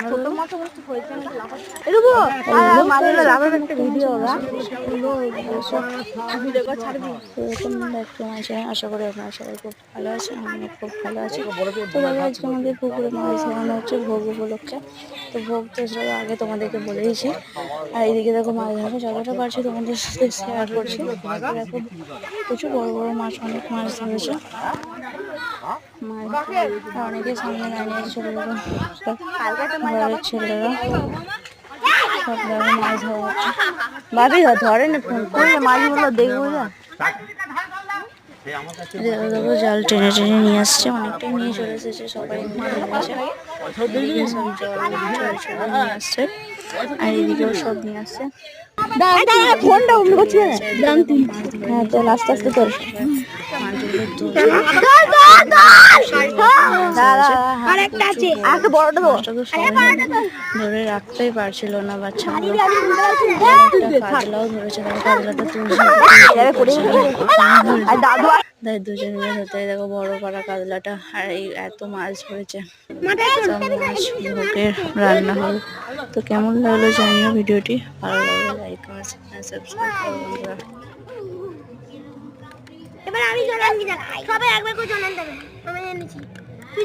ছোট মাছ হয়েছে এরকম মাছের লাভের একটা ভিডিও আশা করি আপনারা সবাই খুব ভালো আছেন, আমি খুব ভালো আছি। তো দেখো আজকে আমাদের পুকুরে মাছ ধরানো হচ্ছে ভোগ উপলক্ষে। তো ভোগ তো সেটা আগে তোমাদেরকে বলে দিয়েছি। আর এইদিকে দেখো মাছ ধরানো যতটা পারছি তোমাদের সাথে শেয়ার করছি। দেখো প্রচুর বড় বড় মাছ, অনেক মাছ ধরেছে। অনেকে সামনে দাঁড়িয়ে আছে, ছোট ছোট ঘরের ছেলেরা সব দেখো মাছ ধরা হচ্ছে। ভাবি ধরে না ফোন করলে মাছগুলো দেখবো না। দেখো জাল টেনে টেনে নিয়ে আসছে, অনেকটাই নিয়ে চলে এসেছে, সবাই এদিকে সব জল নিয়ে আসছে আর এদিকেও সব নিয়ে আসছে। ফোনটা অন্য করছি হ্যাঁ, তো আস্তে আস্তে তোর ধরে রাখতেই পারছিল না বাচ্চাগুলো। কাতলাও ধরেছে, কাতলাটা তুলছে দুজন মিলে ধরতে। দেখো বড় পাড়া কাতলাটা, আর এই এত মাছ ধরেছে, সব মাছ ভোগের রান্না হল। তো কেমন লাগলো জানিও ভিডিওটি, ভালো লাগলে লাইক কমেন্ট সাবস্ক্রাইব করো বন্ধুরা। এবার আমি জনান দিলাম, সবাই একবার করে জনান দেবে। আমি এনেছি তুই